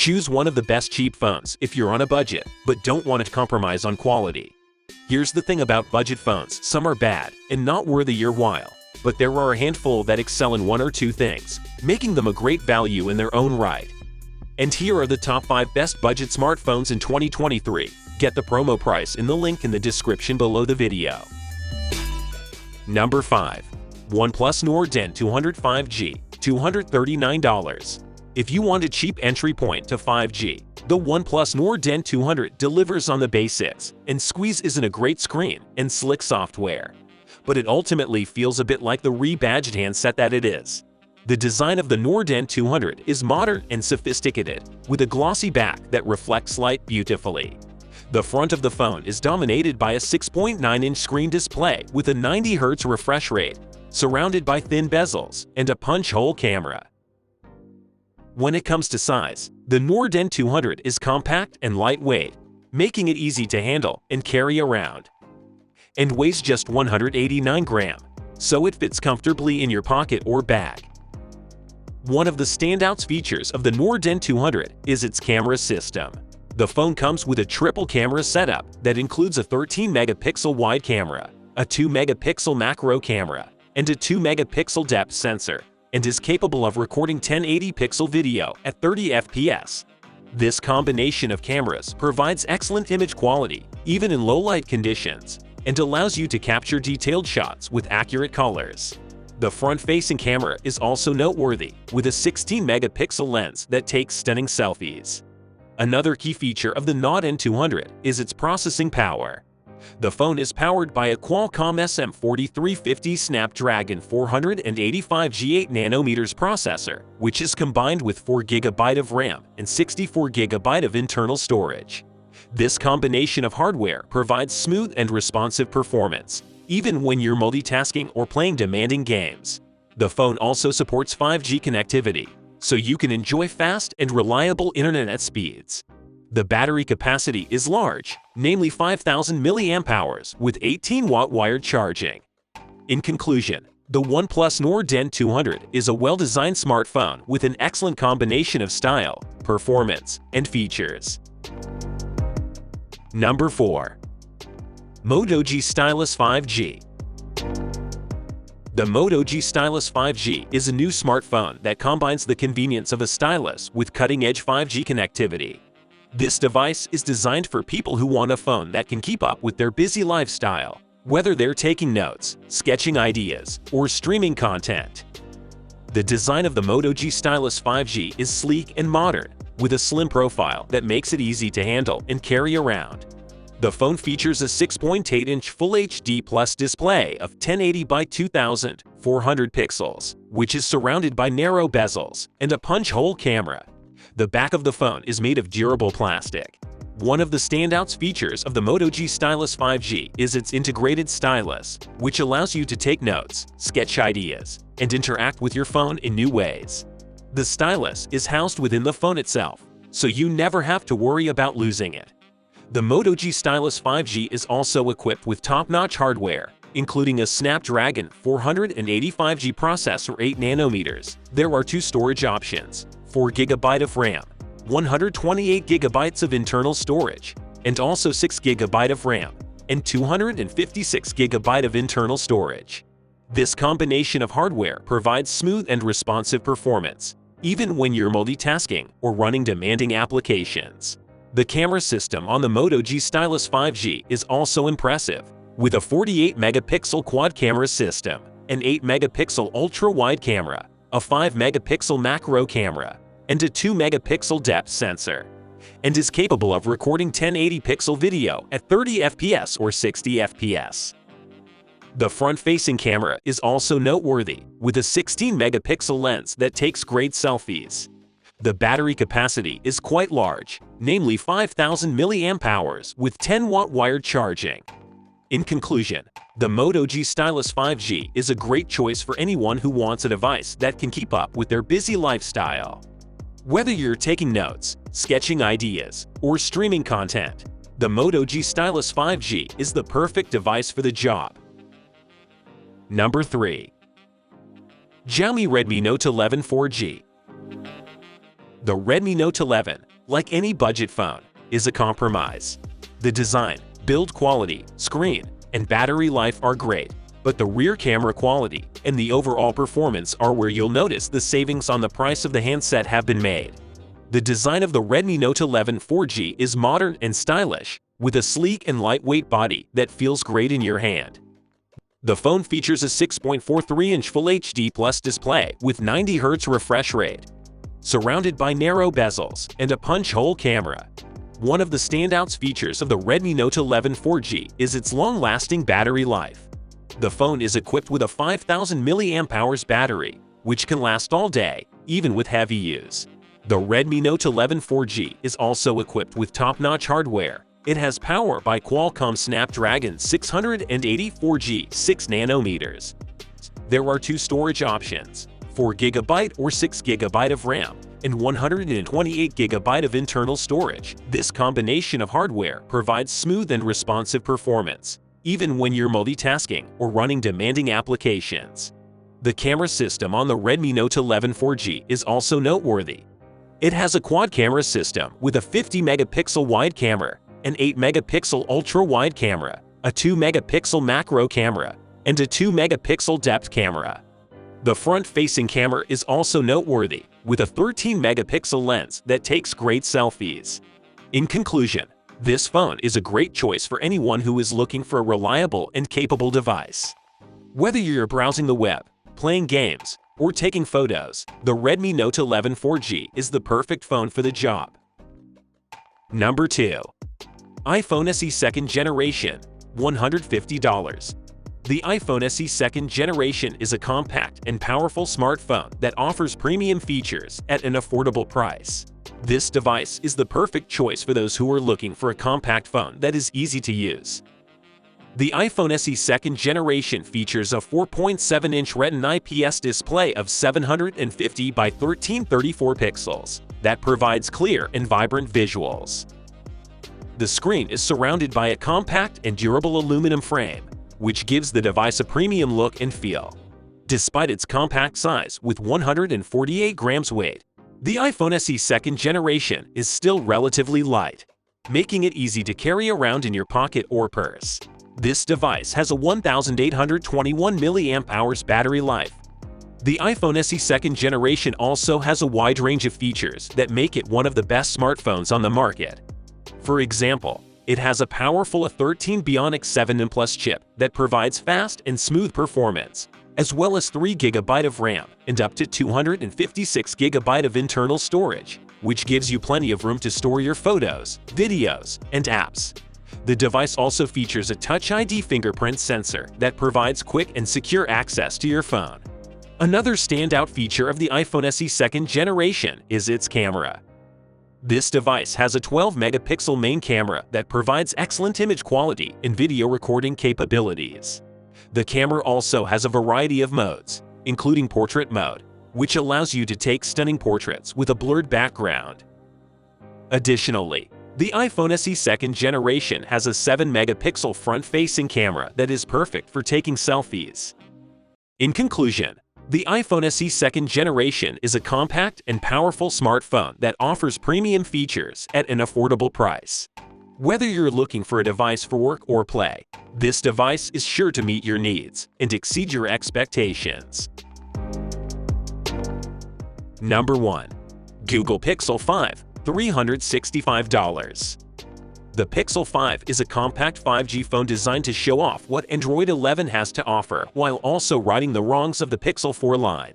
Choose one of the best cheap phones if you're on a budget, but don't want to compromise on quality. Here's the thing about budget phones: some are bad and not worth your while, but there are a handful that excel in one or two things, making them a great value in their own right. And here are the top 5 best budget smartphones in 2023. Get the promo price in the link in the description below the video. Number 5. OnePlus Nord N200 5G, $239. If you want a cheap entry point to 5G, the OnePlus Nord N200 delivers on the basics, and Squeeze isn't a great screen and slick software, but it ultimately feels a bit like the rebadged handset that it is. The design of the Nord N200 is modern and sophisticated, with a glossy back that reflects light beautifully. The front of the phone is dominated by a 6.9-inch screen display with a 90 Hz refresh rate, surrounded by thin bezels and a punch-hole camera. When it comes to size, the Nord N200 is compact and lightweight, making it easy to handle and carry around, and weighs just 189 grams, so it fits comfortably in your pocket or bag. One of the standout features of the Nord N200 is its camera system. The phone comes with a triple camera setup that includes a 13-megapixel wide camera, a 2-megapixel macro camera, and a 2-megapixel depth sensor, and is capable of recording 1080-pixel video at 30 FPS. This combination of cameras provides excellent image quality, even in low-light conditions, and allows you to capture detailed shots with accurate colors. The front-facing camera is also noteworthy, with a 16-megapixel lens that takes stunning selfies. Another key feature of the Nord N200 is its processing power. The phone is powered by a Qualcomm SM4350 Snapdragon 485 G8nm processor, which is combined with 4GB of RAM and 64GB of internal storage. This combination of hardware provides smooth and responsive performance, even when you're multitasking or playing demanding games. The phone also supports 5G connectivity, so you can enjoy fast and reliable internet speeds. The battery capacity is large, namely 5,000 mAh with 18-watt wired charging. In conclusion, the OnePlus Nord N200 is a well-designed smartphone with an excellent combination of style, performance, and features. Number 4. Moto G Stylus 5G. The Moto G Stylus 5G is a new smartphone that combines the convenience of a stylus with cutting-edge 5G connectivity. This device is designed for people who want a phone that can keep up with their busy lifestyle, whether they're taking notes, sketching ideas, or streaming content. The design of the Moto G Stylus 5G is sleek and modern, with a slim profile that makes it easy to handle and carry around. The phone features a 6.8-inch Full HD Plus display of 1080 by 2400 pixels, which is surrounded by narrow bezels and a punch-hole camera. The back of the phone is made of durable plastic. One of the standout features of the Moto G Stylus 5G is its integrated stylus, which allows you to take notes, sketch ideas, and interact with your phone in new ways. The stylus is housed within the phone itself, so you never have to worry about losing it. The Moto G Stylus 5G is also equipped with top-notch hardware, including a Snapdragon 485G processor 8nm. There are 2 storage options: 4GB of RAM, 128GB of internal storage, and also 6GB of RAM and 256GB of internal storage. This combination of hardware provides smooth and responsive performance, even when you're multitasking or running demanding applications. The camera system on the Moto G Stylus 5G is also impressive, with a 48-megapixel quad camera system, an 8-megapixel ultra-wide camera, a 5-megapixel macro camera, and a 2-megapixel depth sensor, and is capable of recording 1080-pixel video at 30 FPS or 60 FPS. The front-facing camera is also noteworthy, with a 16-megapixel lens that takes great selfies. The battery capacity is quite large, namely 5,000 mAh with 10-watt wired charging. In conclusion, the Moto G Stylus 5G is a great choice for anyone who wants a device that can keep up with their busy lifestyle. Whether you're taking notes, sketching ideas, or streaming content, the Moto G Stylus 5G is the perfect device for the job. Number 3. Xiaomi Redmi Note 11 4G. The Redmi Note 11 like any budget phone, is a compromise. The design, build quality, screen, and battery life are great, but the rear camera quality and the overall performance are where you'll notice the savings on the price of the handset have been made. The design of the Redmi Note 11 4G is modern and stylish, with a sleek and lightweight body that feels great in your hand. The phone features a 6.43-inch Full HD Plus display with 90 Hz refresh rate, surrounded by narrow bezels and a punch-hole camera. One of the standout features of the Redmi Note 11 4G is its long-lasting battery life. The phone is equipped with a 5000 mAh battery, which can last all day, even with heavy use. The Redmi Note 11 4G is also equipped with top-notch hardware. It has power by Qualcomm Snapdragon 684G 6nm. There are two storage options, 4GB or 6GB of RAM, and 128GB of internal storage. This combination of hardware provides smooth and responsive performance, even when you're multitasking or running demanding applications. The camera system on the Redmi Note 11 4G is also noteworthy. It has a quad-camera system with a 50-megapixel wide camera, an 8-megapixel ultra-wide camera, a 2-megapixel macro camera, and a 2-megapixel depth camera. The front-facing camera is also noteworthy, with a 13-megapixel lens that takes great selfies. In conclusion, this phone is a great choice for anyone who is looking for a reliable and capable device. Whether you're browsing the web, playing games, or taking photos, the Redmi Note 11 4G is the perfect phone for the job. Number 2. iPhone SE 2nd Generation, $150. The iPhone SE 2nd Generation is a compact and powerful smartphone that offers premium features at an affordable price. This device is the perfect choice for those who are looking for a compact phone that is easy to use. The iPhone SE 2nd Generation features a 4.7-inch Retina IPS display of 750 by 1334 pixels that provides clear and vibrant visuals. The screen is surrounded by a compact and durable aluminum frame, which gives the device a premium look and feel. Despite its compact size with 148 grams weight, the iPhone SE 2nd Generation is still relatively light, making it easy to carry around in your pocket or purse. This device has a 1821 mAh battery life. The iPhone SE 2nd Generation also has a wide range of features that make it one of the best smartphones on the market. For example, it has a powerful A13 Bionic 7nm Plus chip that provides fast and smooth performance, as well as 3GB of RAM and up to 256GB of internal storage, which gives you plenty of room to store your photos, videos, and apps. The device also features a Touch ID fingerprint sensor that provides quick and secure access to your phone. Another standout feature of the iPhone SE 2nd Generation is its camera. This device has a 12-megapixel main camera that provides excellent image quality and video recording capabilities. The camera also has a variety of modes, including portrait mode, which allows you to take stunning portraits with a blurred background. Additionally, the iPhone SE 2nd Generation has a 7-megapixel front-facing camera that is perfect for taking selfies. In conclusion, the iPhone SE 2nd Generation is a compact and powerful smartphone that offers premium features at an affordable price. Whether you're looking for a device for work or play, this device is sure to meet your needs and exceed your expectations. Number 1. Google Pixel 5, $365. The Pixel 5 is a compact 5G phone designed to show off what Android 11 has to offer while also righting the wrongs of the Pixel 4 line.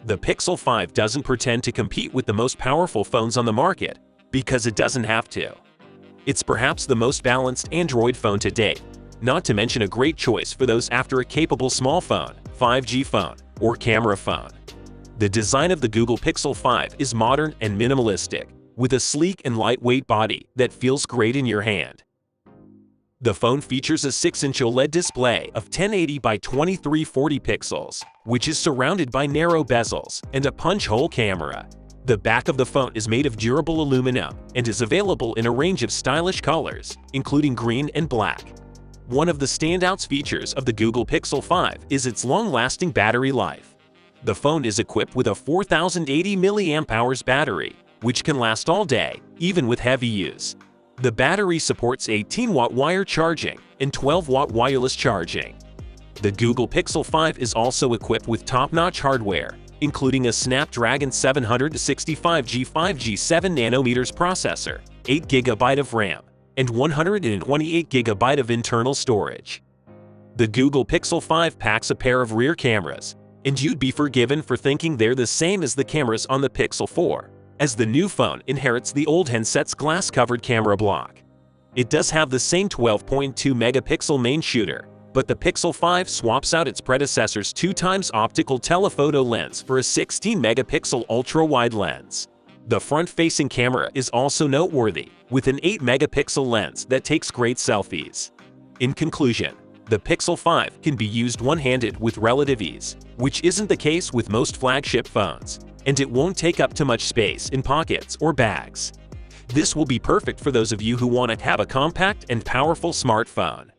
The Pixel 5 doesn't pretend to compete with the most powerful phones on the market, because it doesn't have to. It's perhaps the most balanced Android phone to date, not to mention a great choice for those after a capable small phone, 5G phone, or camera phone. The design of the Google Pixel 5 is modern and minimalistic, with a sleek and lightweight body that feels great in your hand. The phone features a 6-inch OLED display of 1080 by 2340 pixels, which is surrounded by narrow bezels and a punch-hole camera. The back of the phone is made of durable aluminum and is available in a range of stylish colors, including green and black. One of the standout features of the Google Pixel 5 is its long-lasting battery life. The phone is equipped with a 4080 mAh battery, which can last all day, even with heavy use. The battery supports 18-watt wire charging and 12-watt wireless charging. The Google Pixel 5 is also equipped with top-notch hardware, including a Snapdragon 765G 5G 7nm processor, 8GB of RAM, and 128GB of internal storage. The Google Pixel 5 packs a pair of rear cameras, and you'd be forgiven for thinking they're the same as the cameras on the Pixel 4, as the new phone inherits the old handset's glass-covered camera block. It does have the same 12.2-megapixel main shooter, but the Pixel 5 swaps out its predecessor's 2x optical telephoto lens for a 16-megapixel ultra-wide lens. The front-facing camera is also noteworthy, with an 8-megapixel lens that takes great selfies. In conclusion, the Pixel 5 can be used one-handed with relative ease, which isn't the case with most flagship phones, and it won't take up too much space in pockets or bags. This will be perfect for those of you who want to have a compact and powerful smartphone.